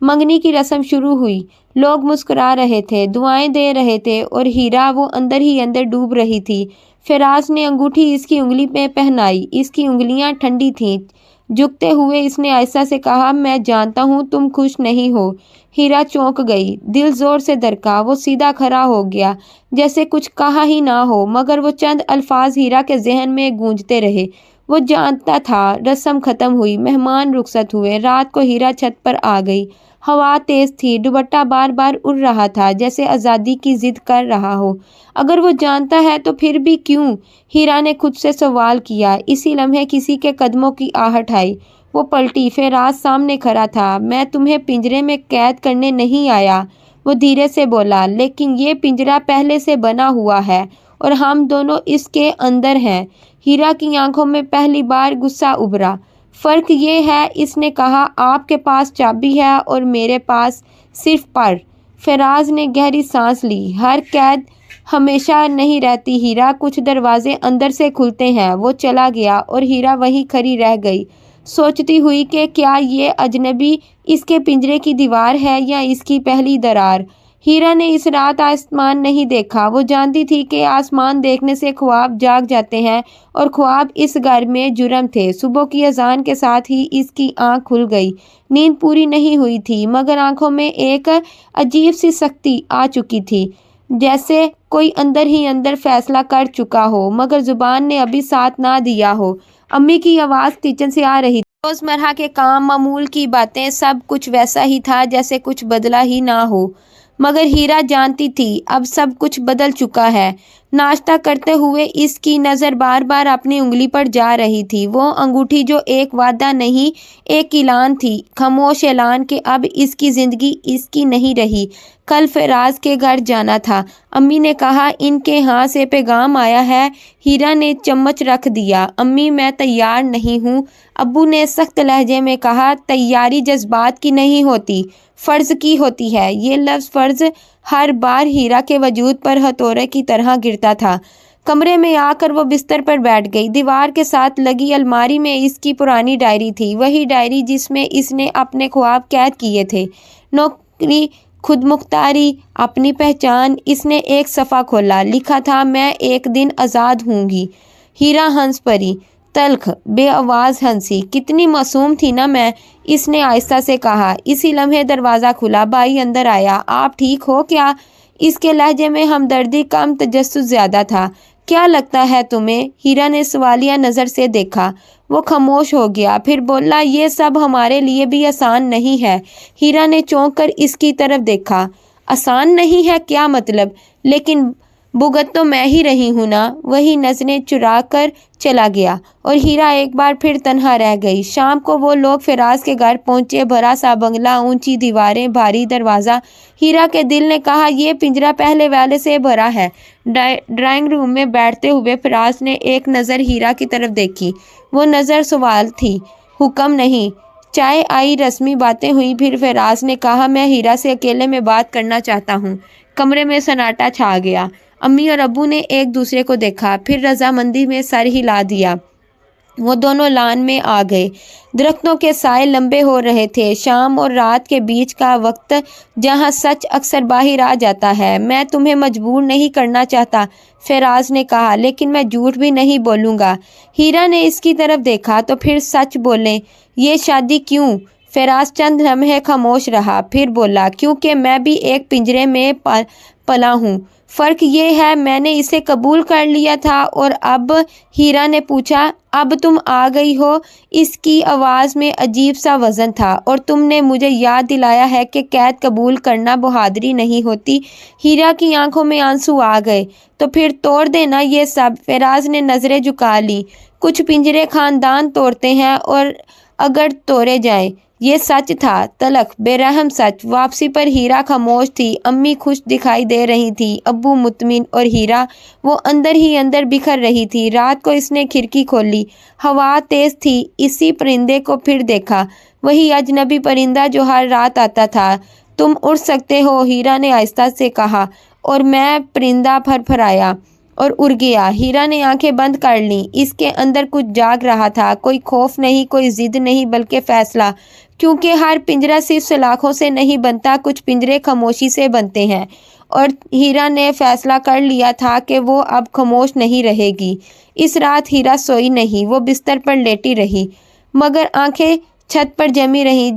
منگنی کی رسم شروع ہوئی۔ لوگ مسکرا رہے تھے، دعائیں دے رہے تھے اور ہیرا وہ اندر ہی اندر ڈوب رہی تھی۔ فراز نے انگوٹھی اس کی انگلی میں پہنائی۔ اس کی انگلیاں ٹھنڈی تھیں۔ جھکتے ہوئے اس نے آہستہ سے کہا، میں جانتا ہوں تم خوش نہیں ہو۔ ہیرا چونک گئی، دل زور سے دھڑکا۔ وہ سیدھا کھڑا ہو گیا جیسے کچھ کہا ہی نہ ہو، مگر وہ چند الفاظ ہیرا کے ذہن میں گونجتے رہے۔ وہ جانتا تھا۔ رسم ختم ہوئی، مہمان رخصت ہوئے۔ رات کو ہیرا چھت پر آ گئی۔ ہوا تیز تھی، دوپٹہ بار بار اڑ رہا تھا جیسے آزادی کی ضد کر رہا ہو۔ اگر وہ جانتا ہے تو پھر بھی کیوں؟ ہیرا نے خود سے سوال کیا۔ اسی لمحے کسی کے قدموں کی آہٹ آئی۔ وہ پلٹی۔ فراز سامنے کھڑا تھا۔ میں تمہیں پنجرے میں قید کرنے نہیں آیا، وہ دھیرے سے بولا، لیکن یہ پنجرہ پہلے سے بنا ہوا ہے اور ہم دونوں اس کے اندر ہیں۔ ہیرا کی آنکھوں میں پہلی بار غصہ ابھرا۔ فرق یہ ہے، اس نے کہا، آپ کے پاس چابی ہے اور میرے پاس صرف پر۔ فراز نے گہری سانس لی۔ ہر قید ہمیشہ نہیں رہتی ہیرا، کچھ دروازے اندر سے کھلتے ہیں۔ وہ چلا گیا اور ہیرا وہیں کھڑی رہ گئی، سوچتی ہوئی کہ کیا یہ اجنبی اس کے پنجرے کی دیوار ہے یا اس کی پہلی درار۔ ہیرا نے اس رات آسمان نہیں دیکھا۔ وہ جانتی تھی کہ آسمان دیکھنے سے خواب جاگ جاتے ہیں اور خواب اس گھر میں جرم تھے۔ صبح کی اذان کے ساتھ ہی اس کی آنکھ کھل گئی۔ نیند پوری نہیں ہوئی تھی، مگر آنکھوں میں ایک عجیب سی سختی آ چکی تھی، جیسے کوئی اندر ہی اندر فیصلہ کر چکا ہو مگر زبان نے ابھی ساتھ نہ دیا ہو۔ امی کی آواز کچن سے آ رہی تھی۔ روزمرہ کے کام، معمول کی باتیں، سب کچھ ویسا ہی تھا جیسے کچھ بدلا ہی نہ ہو، مگر ہیرا جانتی تھی اب سب کچھ بدل چکا ہے۔ ناشتہ کرتے ہوئے اس کی نظر بار بار اپنی انگلی پر جا رہی تھی، وہ انگوٹھی جو ایک وعدہ نہیں، ایک اعلان تھی، خاموش اعلان کہ اب اس کی زندگی اس کی نہیں رہی۔ کل فراز کے گھر جانا تھا۔ امی نے کہا، ان کے ہاں سے پیغام آیا ہے۔ ہیرا نے چمچ رکھ دیا۔ امی، میں تیار نہیں ہوں، ابو نے سخت لہجے میں کہا۔ تیاری جذبات کی نہیں ہوتی، فرض کی ہوتی ہے۔ یہ لفظ فرض ہر بار ہیرا کے وجود پر ہتھوڑے کی طرح گرتا تھا۔ کمرے میں آ کر وہ بستر پر بیٹھ گئی۔ دیوار کے ساتھ لگی الماری میں اس کی پرانی ڈائری تھی، وہی ڈائری جس میں اس نے اپنے خواب قید کیے تھے۔ نوکری، خود مختاری، اپنی پہچان۔ اس نے ایک صفحہ کھولا، لکھا تھا، میں ایک دن آزاد ہوں گی۔ ہیرا ہنس پڑی، تلخ بے آواز ہنسی۔ کتنی معصوم تھی نا میں، اس نے آہستہ سے کہا۔ اسی لمحے دروازہ کھلا، بھائی اندر آیا۔ آپ ٹھیک ہو کیا؟ اس کے لہجے میں ہمدردی کم، تجسس زیادہ تھا۔ کیا لگتا ہے تمہیں؟ ہیرا نے سوالیہ نظر سے دیکھا۔ وہ خاموش ہو گیا، پھر بولا، یہ سب ہمارے لیے بھی آسان نہیں ہے۔ ہیرا نے چونک کر اس کی طرف دیکھا۔ آسان نہیں ہے کیا مطلب؟ لیکن بھگت تو میں ہی رہی ہوں نا۔ وہی نظریں چرا کر چلا گیا اور ہیرا ایک بار پھر تنہا رہ گئی۔ شام کو وہ لوگ فراز کے گھر پہنچے، بڑا سا بنگلہ، اونچی دیواریں، بھاری دروازہ۔ ہیرا کے دل نے کہا، یہ پنجرہ پہلے والے سے بھرا ہے۔ ڈرائنگ روم میں بیٹھتے ہوئے فراز نے ایک نظر ہیرا کی طرف دیکھی۔ وہ نظر سوال تھی، حکم نہیں۔ چائے آئی، رسمی باتیں ہوئیں، پھر فراز نے کہا، میں ہیرا سے اکیلے میں بات کرنا چاہتا ہوں۔ کمرے میں سناٹا چھا گیا۔ امی اور ابو نے ایک دوسرے کو دیکھا، پھر رضامندی میں سر ہلا دیا۔ وہ دونوں لان میں آ گئے۔ درختوں کے سائے لمبے ہو رہے تھے۔ شام اور رات کے بیچ کا وقت جہاں سچ اکثر باہر آ جاتا ہے۔ میں تمہیں مجبور نہیں کرنا چاہتا، فراز نے کہا، لیکن میں جھوٹ بھی نہیں بولوں گا۔ ہیرا نے اس کی طرف دیکھا، تو پھر سچ بولیں، یہ شادی کیوں؟ فراز چند لمحے خاموش رہا، پھر بولا، کیونکہ میں بھی ایک پنجرے میں پلا ہوں۔ فرق یہ ہے، میں نے اسے قبول کر لیا تھا اور اب؟ ہیرا نے پوچھا، اب تم آ گئی ہو؟ اس کی آواز میں عجیب سا وزن تھا، اور تم نے مجھے یاد دلایا ہے کہ قید قبول کرنا بہادری نہیں ہوتی۔ ہیرا کی آنکھوں میں آنسو آ گئے۔ تو پھر توڑ دینا یہ سب۔ فراز نے نظریں جھکا لی۔ کچھ پنجرے خاندان توڑتے ہیں اور اگر توڑے جائیں۔ یہ سچ تھا، تلخ، بے رحم سچ۔ واپسی پر ہیرا خاموش تھی۔ امی خوش دکھائی دے رہی تھی، ابو مطمئن، اور ہیرا، وہ اندر ہی اندر بکھر رہی تھی۔ رات کو اس نے کھڑکی کھولی۔ ہوا تیز تھی۔ اسی پرندے کو پھر دیکھا، وہی اجنبی پرندہ جو ہر رات آتا تھا۔ تم اڑ سکتے ہو، ہیرا نے آہستہ سے کہا، اور میں پرندہ پھرپھرایا۔ اور اڑ گیا۔ ہیرا نے آنکھیں بند کر لیں۔ اس کے اندر کچھ جاگ رہا تھا، کوئی خوف نہیں، کوئی ضد نہیں، بلکہ فیصلہ، کیونکہ ہر پنجرہ صرف سلاخوں سے نہیں بنتا، کچھ پنجرے خاموشی سے بنتے ہیں، اور ہیرا نے فیصلہ کر لیا تھا کہ وہ اب خاموش نہیں رہے گی۔ اس رات ہیرا سوئی نہیں، وہ بستر پر لیٹی رہی، مگر آنکھیں چھت پر جمی رہیں،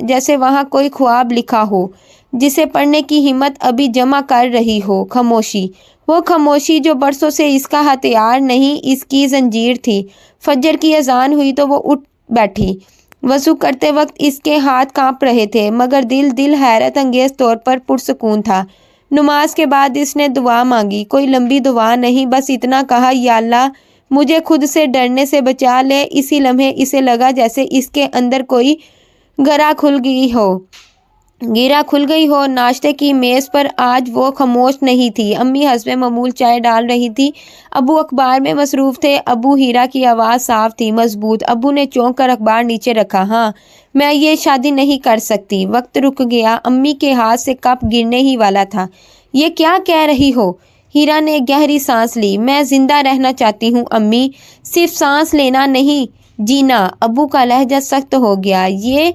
جیسے وہاں کوئی خواب لکھا ہو جسے پڑھنے کی ہمت ابھی جمع کر رہی ہو۔ خاموشی، وہ خاموشی جو برسوں سے اس کا ہتھیار نہیں، اس کی زنجیر تھی۔ فجر کی اذان ہوئی تو وہ اٹھ بیٹھی۔ وضو کرتے وقت اس کے ہاتھ کانپ رہے تھے، مگر دل حیرت انگیز طور پر پرسکون تھا۔ نماز کے بعد اس نے دعا مانگی، کوئی لمبی دعا نہیں، بس اتنا کہا، یا اللہ مجھے خود سے ڈرنے سے بچا لے۔ اسی لمحے اسے لگا جیسے اس کے اندر کوئی گرہ کھل گئی ہو۔ ناشتے کی میز پر آج وہ خاموش نہیں تھی۔ امی حسب معمول چائے ڈال رہی تھی، ابو اخبار میں مصروف تھے۔ ابو، ہیرا کی آواز صاف تھی، مضبوط۔ ابو نے چونک کر اخبار نیچے رکھا۔ ہاں، میں یہ شادی نہیں کر سکتی۔ وقت رک گیا، امی کے ہاتھ سے کپ گرنے ہی والا تھا۔ یہ کیا کہہ رہی ہو؟ ہیرا نے گہری سانس لی۔ میں زندہ رہنا چاہتی ہوں امی، صرف سانس لینا نہیں، جینا۔ ابو کا لہجہ سخت ہو گیا۔ یہ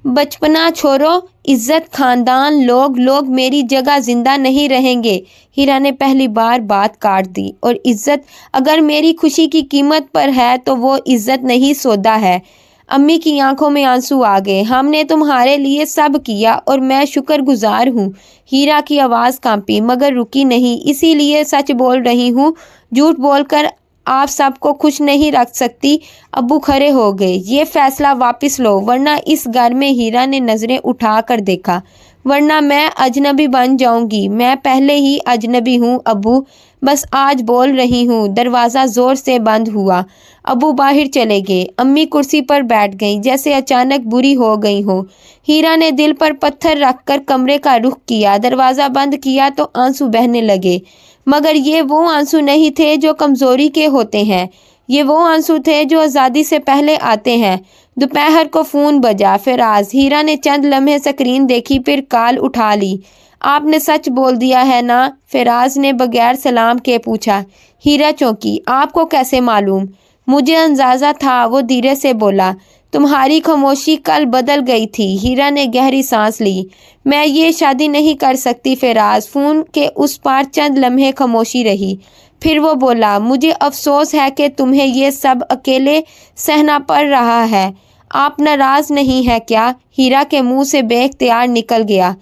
بچپنا چھوڑو، عزت، خاندان، لوگ میری جگہ زندہ نہیں رہیں گے۔ ہیرا نے پہلی بار بات کاٹ دی۔ اور عزت اگر میری خوشی کی قیمت پر ہے تو وہ عزت نہیں، سودا ہے۔ امی کی آنکھوں میں آنسو آ گئے۔ ہم نے تمہارے لیے سب کیا اور میں شکر گزار ہوں۔ ہیرا کی آواز کانپی، مگر رکی نہیں۔ اسی لیے سچ بول رہی ہوں، جھوٹ بول کر آپ سب کو خوش نہیں رکھ سکتی۔ ابو کھڑے ہو گئے۔ یہ فیصلہ واپس لو، ورنہ اس گھر میں، ہیرا نے نظریں اٹھا کر دیکھا، ورنہ میں اجنبی بن جاؤں گی۔ میں پہلے ہی اجنبی ہوں ابو، بس آج بول رہی ہوں۔ دروازہ زور سے بند ہوا۔ ابو باہر چلے گئے۔ امی کرسی پر بیٹھ گئیں، جیسے اچانک بری ہو گئی ہوں۔ ہیرا نے دل پر پتھر رکھ کر کمرے کا رخ کیا۔ دروازہ بند کیا تو آنسو بہنے لگے، مگر یہ وہ آنسو نہیں تھے جو کمزوری کے ہوتے ہیں، یہ وہ آنسو تھے جو آزادی سے پہلے آتے ہیں۔ دوپہر کو فون بجا۔ فراز۔ ہیرا نے چند لمحے اسکرین دیکھی، پھر کال اٹھا لی۔ آپ نے سچ بول دیا ہے نا؟ فراز نے بغیر سلام کے پوچھا۔ ہیرا چونکی۔ آپ کو کیسے معلوم؟ مجھے اندازہ تھا، وہ دھیرے سے بولا۔ تمہاری خاموشی کل بدل گئی تھی۔ ہیرا نے گہری سانس لی۔ میں یہ شادی نہیں کر سکتی فراز۔ فون کے اس پار چند لمحے خاموشی رہی، پھر وہ بولا، مجھے افسوس ہے کہ تمہیں یہ سب اکیلے سہنا پڑ رہا ہے۔ آپ ناراض نہیں ہیں کیا؟ ہیرا کے منہ سے بے اختیار نکل گیا۔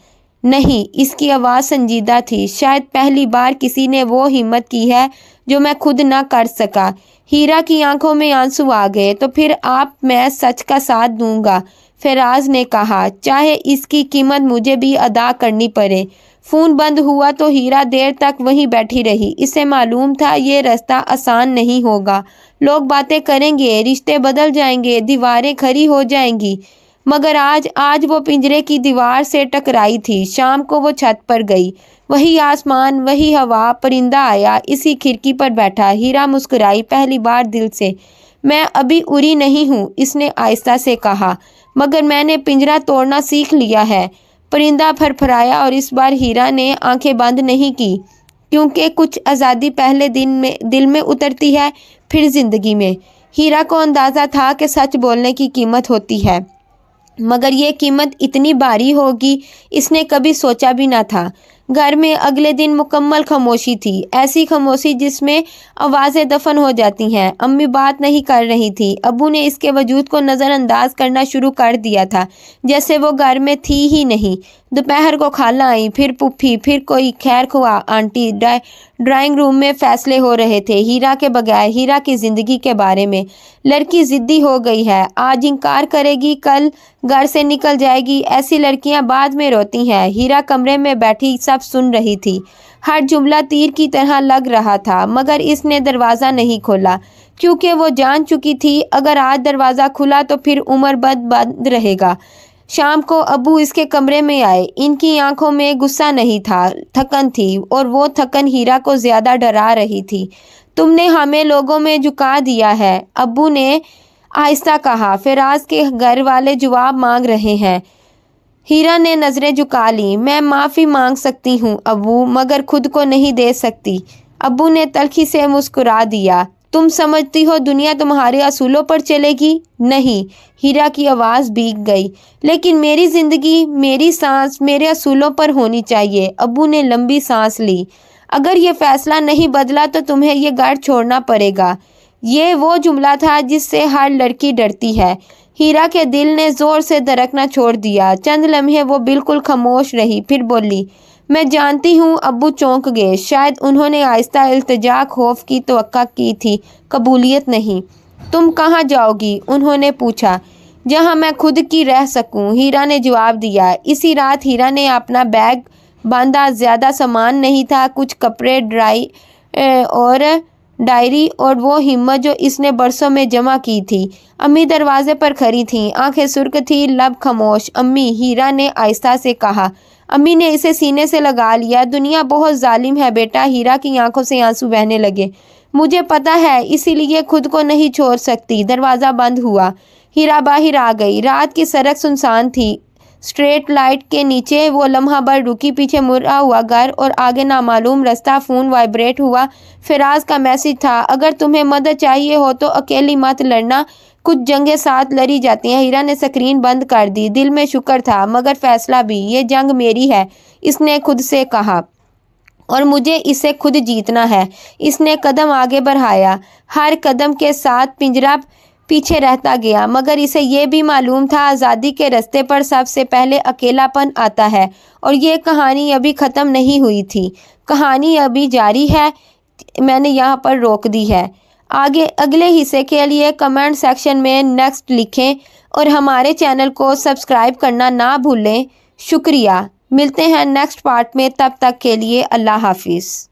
نہیں۔ اس کی آواز سنجیدہ تھی۔ شاید پہلی بار کسی نے وہ ہمت کی ہے جو میں خود نہ کر سکا۔ ہیرا کی آنکھوں میں آنسو آ گئے۔ تو پھر میں سچ کا ساتھ دوں گا، فراز نے کہا، چاہے اس کی قیمت مجھے بھی ادا کرنی پڑے۔ فون بند ہوا تو ہیرا دیر تک وہیں بیٹھی رہی۔ اسے معلوم تھا یہ راستہ آسان نہیں ہوگا، لوگ باتیں کریں گے، رشتے بدل جائیں گے، دیواریں کھڑی ہو جائیں گی، مگر آج وہ پنجرے کی دیوار سے ٹکرائی تھی۔ شام کو وہ چھت پر گئی، وہی آسمان، وہی ہوا۔ پرندہ آیا، اسی کھڑکی پر بیٹھا۔ ہیرا مسکرائی، پہلی بار دل سے۔ میں ابھی اڑی نہیں ہوں، اس نے آہستہ سے کہا، مگر میں نے پنجرہ توڑنا سیکھ لیا ہے۔ پرندہ پھرپھرایا، اور اس بار ہیرا نے آنکھیں بند نہیں کی، کیونکہ کچھ آزادی پہلے دل میں اترتی ہے، پھر زندگی میں۔ ہیرا کو اندازہ تھا کہ سچ بولنے کی قیمت ہوتی ہے، مگر یہ قیمت اتنی بھاری ہوگی اس نے کبھی سوچا بھی نہ تھا۔ گھر میں اگلے دن مکمل خاموشی تھی، ایسی خاموشی جس میں آوازیں دفن ہو جاتی ہیں۔ امی بات نہیں کر رہی تھی، ابو نے اس کے وجود کو نظر انداز کرنا شروع کر دیا تھا، جیسے وہ گھر میں تھی ہی نہیں۔ دوپہر کو خالہ آئیں، پھر پھوپھی، پھر کوئی خیر خواہ آنٹی۔ ڈرائنگ روم میں فیصلے ہو رہے تھے، ہیرا کے بغیر، ہیرا کی زندگی کے بارے میں۔ لڑکی ضدی ہو گئی ہے، آج انکار کرے گی، کل گھر سے نکل جائے گی، ایسی لڑکیاں بعد میں روتی ہیں۔ ہیرا کمرے میں بیٹھی سب سن رہی تھی، ہر جملہ تیر کی طرح لگ رہا تھا، مگر اس نے دروازہ نہیں کھولا، کیونکہ وہ جان چکی تھی اگر آج دروازہ کھلا تو پھر عمر بند رہے گا۔ شام کو ابو اس کے کمرے میں آئے۔ ان کی آنکھوں میں غصہ نہیں تھا، تھکن تھی، اور وہ تھکن ہیرا کو زیادہ ڈرا رہی تھی۔ تم نے ہمیں لوگوں میں جھکا دیا ہے، ابو نے آہستہ کہا۔ فراز کے گھر والے جواب مانگ رہے ہیں۔ ہیرا نے نظریں جھکا لیں۔ میں معافی مانگ سکتی ہوں ابو، مگر خود کو نہیں دے سکتی۔ ابو نے تلخی سے مسکرا دیا۔ تم سمجھتی ہو دنیا تمہارے اصولوں پر چلے گی؟ نہیں، ہیرا کی آواز بھیگ گئی۔ لیکن میری زندگی، میری سانس میرے اصولوں پر ہونی چاہیے۔ ابو نے لمبی سانس لی۔ اگر یہ فیصلہ نہیں بدلا تو تمہیں یہ گھر چھوڑنا پڑے گا۔ یہ وہ جملہ تھا جس سے ہر لڑکی ڈرتی ہے۔ ہیرا کے دل نے زور سے دھڑکنا چھوڑ دیا۔ چند لمحے وہ بالکل خاموش رہی، پھر بولی، میں جانتی ہوں۔ ابو چونک گئے۔ شاید انہوں نے آہستہ التجا خوف کی توقع کی تھی، قبولیت نہیں۔ تم کہاں جاؤ گی؟ انہوں نے پوچھا۔ جہاں میں خود کی رہ سکوں، ہیرا نے جواب دیا۔ اسی رات ہیرا نے اپنا بیگ باندھا۔ زیادہ سامان نہیں تھا، کچھ کپڑے، ڈائری اور وہ ہمت جو اس نے برسوں میں جمع کی تھی۔ امی دروازے پر کھڑی تھیں، آنکھیں سرخ تھیں، لب خاموش۔ امی، ہیرا نے آہستہ سے کہا۔ امی نے اسے سینے سے لگا لیا۔ دنیا بہت ظالم ہے بیٹا۔ ہیرا کی آنکھوں سے آنسو بہنے لگے۔ مجھے پتہ ہے، اسی لیے خود کو نہیں چھوڑ سکتی۔ دروازہ بند ہوا۔ ہیرا باہر آ گئی۔ رات کی سڑک سنسان تھی۔ اسٹریٹ لائٹ کے نیچے وہ لمحہ بھر رکی، پیچھے مڑا ہوا گھر اور آگے نامعلوم رستہ۔ فون وائبریٹ ہوا۔ فراز کا میسج تھا، اگر تمہیں مدد چاہیے ہو تو اکیلی مت لڑنا، کچھ جنگیں ساتھ لڑی جاتی ہیں۔ ہیرا نے اسکرین بند کر دی۔ دل میں شکر تھا مگر فیصلہ بھی۔ یہ جنگ میری ہے، اس نے خود سے کہا، اور مجھے اسے خود جیتنا ہے۔ اس نے قدم آگے بڑھایا۔ ہر قدم کے ساتھ پنجرہ پیچھے رہتا گیا، مگر اسے یہ بھی معلوم تھا آزادی کے راستے پر سب سے پہلے اکیلا پن آتا ہے۔ اور یہ کہانی ابھی ختم نہیں ہوئی تھی، کہانی ابھی جاری ہے۔ میں نے یہاں پر روک دی ہے۔ اگلے حصے کے لیے کمنٹ سیکشن میں نیکسٹ لکھیں اور ہمارے چینل کو سبسکرائب کرنا نہ بھولیں۔ شکریہ۔ ملتے ہیں نیکسٹ پارٹ میں، تب تک کے لیے اللہ حافظ۔